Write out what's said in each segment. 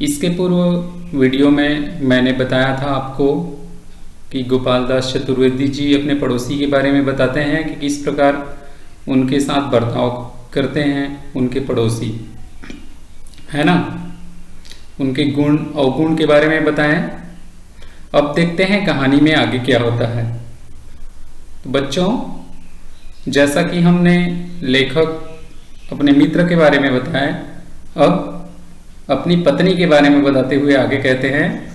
इसके पूर्व वीडियो में मैंने बताया था आपको कि गोपाल दास चतुर्वेदी जी अपने पड़ोसी के बारे में बताते हैं कि किस प्रकार उनके साथ बर्ताव करते हैं उनके पड़ोसी, है ना। उनके गुण अवगुण के बारे में बताएं। अब देखते हैं कहानी में आगे क्या होता है। तो बच्चों, जैसा कि हमने लेखक अपने मित्र के बारे में बताया, अब अपनी पत्नी के बारे में बताते हुए आगे कहते हैं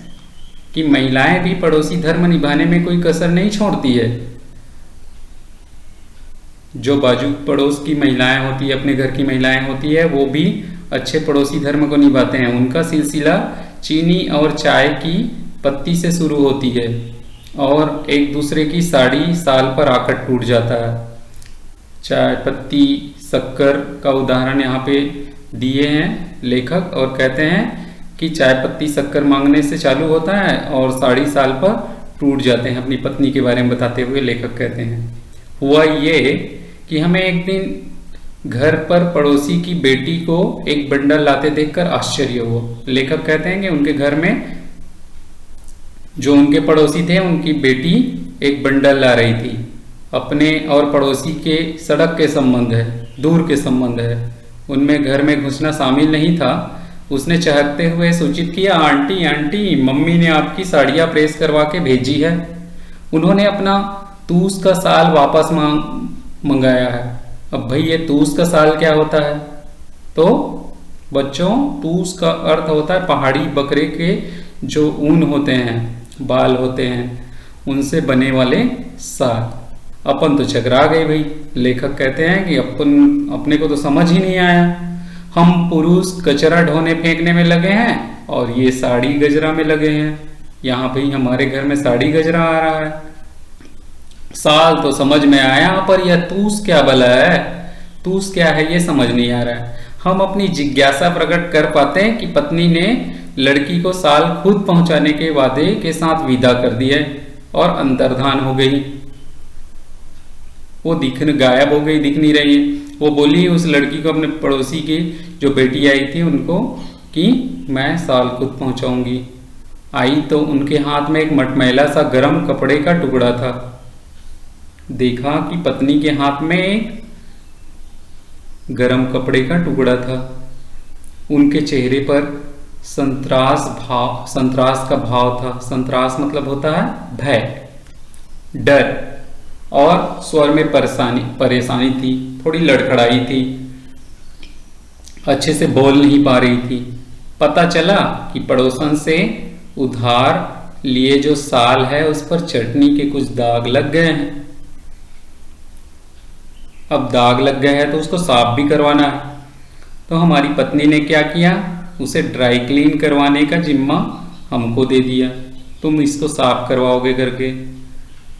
कि महिलाएं भी पड़ोसी धर्म निभाने में कोई कसर नहीं छोड़ती है। जो बाजू पड़ोस की महिलाएं होती है, अपने घर की महिलाएं होती है, वो भी अच्छे पड़ोसी धर्म को निभाते हैं। उनका सिलसिला चीनी और चाय की पत्ती से शुरू होती है और एक दूसरे की साड़ी साल पर आकर टूट जाता है। चाय पत्ती शक्कर का उदाहरण यहाँ पे दिए हैं लेखक और कहते हैं कि चाय पत्ती शक्कर मांगने से चालू होता है और साड़ी साल पर टूट जाते हैं। अपनी पत्नी के बारे में बताते हुए लेखक कहते हैं, हुआ ये कि हमें एक दिन घर पर पड़ोसी की बेटी को एक बंडल लाते देखकर आश्चर्य हुआ। लेखक कहते हैं कि उनके घर में जो उनके पड़ोसी थे, उनकी बेटी एक बंडल ला रही थी। अपने और पड़ोसी के सड़क के संबंध है, दूर के संबंध है, उनमें घर में घुसना शामिल नहीं था। उसने चहकते हुए सूचित किया, आंटी आंटी, मम्मी ने आपकी साड़ियाँ प्रेस करवा के भेजी है। उन्होंने अपना तूस का साल वापस मंगाया है। अब भाई ये तूस का साल क्या होता है? तो बच्चों, तूस का अर्थ होता है पहाड़ी बकरे के जो ऊन होते हैं, बाल होते हैं, उनसे बने वाले साल। अपन तो चकरा गए भाई। लेखक कहते हैं कि अपने को तो समझ ही नहीं आया। हम पुरुष कचरा ढोने फेंकने में लगे हैं और ये साड़ी गजरा में लगे हैं। यहाँ भाई हमारे घर में साड़ी गजरा आ रहा है। साल तो समझ में आया, पर यह तूस क्या भला है? तूस क्या है ये समझ नहीं आ रहा है। हम अपनी जिज्ञासा प्रकट कर पाते हैं कि पत्नी ने लड़की को साल खुद पहुंचाने के वादे के साथ विदा कर दिया और अंतर्धान हो गई। वो गायब हो गई, दिख नहीं रही। वो बोली उस लड़की को, अपने पड़ोसी की जो बेटी आई थी उनको, कि मैं साल खुद पहुंचाऊंगी। आई तो उनके हाथ में एक मटमैला सा गर्म कपड़े का टुकड़ा था। देखा कि पत्नी के हाथ में एक गरम कपड़े का टुकड़ा था। उनके चेहरे पर संतरास का भाव था। संतरास मतलब होता है भय, डर, और स्वर में परेशानी थी, थोड़ी लड़खड़ाई थी, अच्छे से बोल नहीं पा रही थी। पता चला कि पड़ोसन से उधार लिए जो साल है उस पर चटनी के कुछ दाग लग गए हैं। अब दाग लग गए हैं तो उसको साफ भी करवाना है। तो हमारी पत्नी ने क्या किया, उसे ड्राई क्लीन करवाने का जिम्मा हमको दे दिया, तुम इसको साफ करवाओगे करके।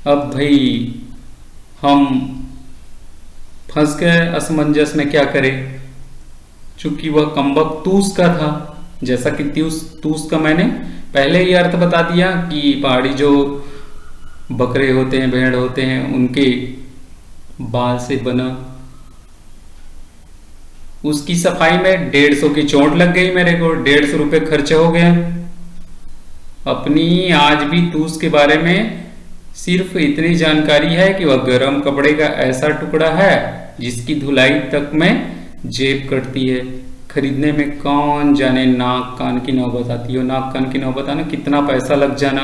अब भाई हम फंस गए असमंजस में, क्या करें। चूंकि वह कम्बक तूस का था, जैसा कि तूस का मैंने पहले ही अर्थ बता दिया कि पहाड़ी जो बकरे होते हैं, भेड़ होते हैं, उनके बाल से बना। उसकी सफाई में 150 की चोट लग गई मेरे को, 150 रुपये खर्च हो गए। अपनी आज भी तूस के बारे में सिर्फ इतनी जानकारी है कि वह गर्म कपड़े का ऐसा टुकड़ा है जिसकी धुलाई तक में जेब कटती है। खरीदने में कौन जाने नाक कान की नौबत आती हो। नाक कान की नौबत आना, कितना पैसा लग जाना,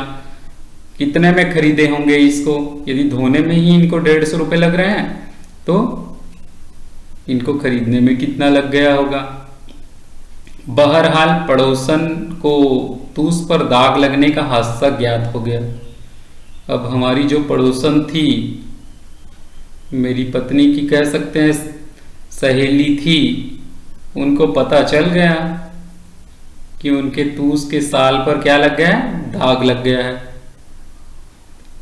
कितने में खरीदे होंगे इसको। यदि धोने में ही इनको 150 रुपये लग रहे हैं तो इनको खरीदने में कितना लग गया होगा। बहरहाल पड़ोसन को तूस पर दाग लगने का हादसा ज्ञात हो गया। अब हमारी जो पड़ोसन थी, मेरी पत्नी की कह सकते हैं सहेली थी, उनको पता चल गया कि उनके तूस के साल पर क्या लग गया है, दाग लग गया है।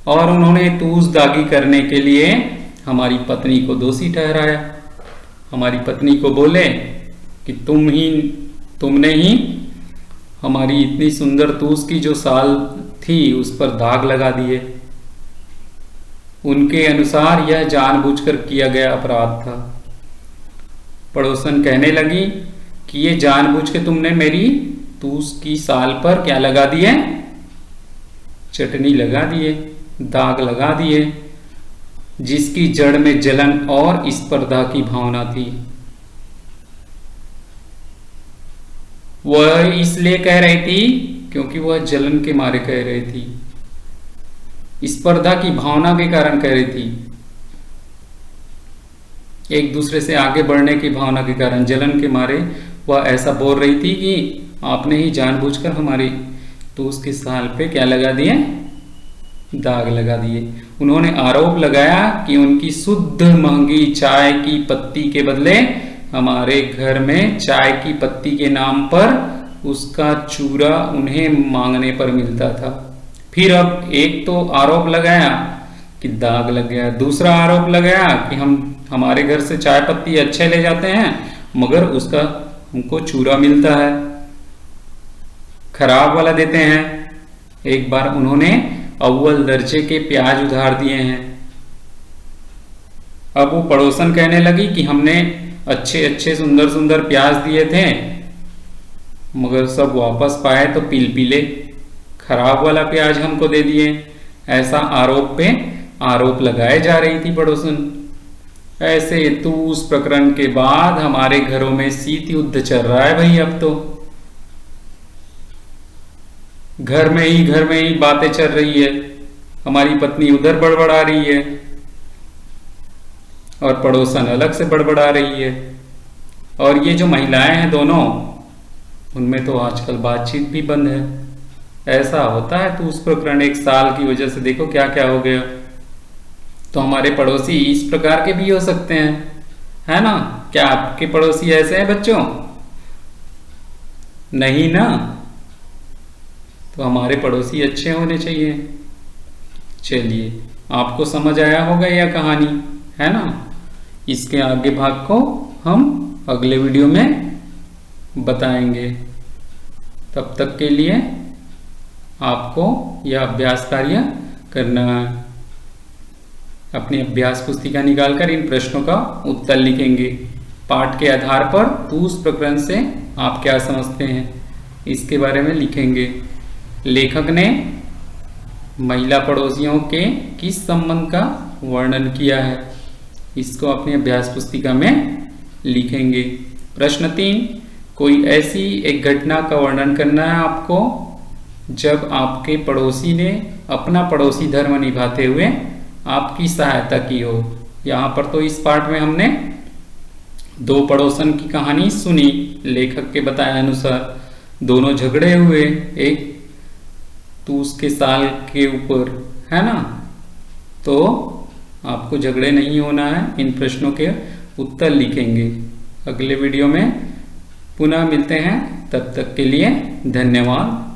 और उन्होंने तूस दागी करने के लिए हमारी पत्नी को दोषी ठहराया। हमारी पत्नी को बोले कि तुमने ही हमारी इतनी सुंदर तूस की जो साल थी उस पर दाग लगा दिए। उनके अनुसार यह जानबूझकर किया गया अपराध था। पड़ोसन कहने लगी कि ये जानबूझ के तुमने मेरी तो उसकी साल पर क्या लगा दिए? चटनी लगा दिए, दाग लगा दिए, जिसकी जड़ में जलन और स्पर्धा की भावना थी। वह इसलिए कह रही थी क्योंकि वह जलन के मारे कह रही थी, स्पर्धा की भावना के कारण कह रही थी, एक दूसरे से आगे बढ़ने की भावना के कारण, जलन के मारे वह ऐसा बोल रही थी कि आपने ही जानबूझकर हमारी, तो उसके साल पे क्या लगा दिए? दाग लगा दिए। उन्होंने आरोप लगाया कि उनकी शुद्ध महंगी चाय की पत्ती के बदले हमारे घर में चाय की पत्ती के नाम पर उसका चूरा उन्हें मांगने पर मिलता था। फिर अब एक तो आरोप लगाया कि दाग लग गया, दूसरा आरोप लगाया कि हमारे घर से चाय पत्ती अच्छे ले जाते हैं मगर उसका हमको चूरा मिलता है, खराब वाला देते हैं। एक बार उन्होंने अव्वल दर्जे के प्याज उधार दिए हैं। अब वो पड़ोसन कहने लगी कि हमने अच्छे अच्छे सुंदर सुंदर प्याज दिए थे मगर सब वापस पाए तो पिलपिले खराब वाला प्याज हमको दे दिए। ऐसा आरोप पे आरोप लगाए जा रही थी पड़ोसन। ऐसे तो उस प्रकरण के बाद हमारे घरों में शीत युद्ध चल रहा है भाई। अब तो घर में ही बातें चल रही है, हमारी पत्नी उधर बड़बड़ा रही है और पड़ोसन अलग से बड़बड़ा रही है। और ये जो महिलाएं हैं दोनों, उनमें तो आजकल बातचीत भी बंद है। ऐसा होता है तो उस प्रकरण एक साल की वजह से देखो क्या क्या हो गया। तो हमारे पड़ोसी इस प्रकार के भी हो सकते हैं, है ना? क्या आपके पड़ोसी ऐसे हैं बच्चों? नहीं ना? तो हमारे पड़ोसी अच्छे होने चाहिए। चलिए, आपको समझ आया होगा यह कहानी, है ना? इसके आगे भाग को हम अगले वीडियो में बताएंगे। तब तक के लिए आपको यह अभ्यास कार्य करना है। अपनी अभ्यास पुस्तिका निकालकर इन प्रश्नों का उत्तर लिखेंगे। पाठ के आधार पर उस प्रकरण से आप क्या समझते हैं इसके बारे में लिखेंगे। लेखक ने महिला पड़ोसियों के किस संबंध का वर्णन किया है, इसको अपनी अभ्यास पुस्तिका में लिखेंगे। प्रश्न 3, कोई ऐसी एक घटना का वर्णन करना है आपको जब आपके पड़ोसी ने अपना पड़ोसी धर्म निभाते हुए आपकी सहायता की हो। यहाँ पर तो इस पाठ में हमने दो पड़ोसन की कहानी सुनी। लेखक के बताए अनुसार दोनों झगड़े हुए, एक तो उसके साल के ऊपर, है ना? तो आपको झगड़े नहीं होना है, इन प्रश्नों के उत्तर लिखेंगे। अगले वीडियो में पुनः मिलते हैं, तब तक के लिए धन्यवाद।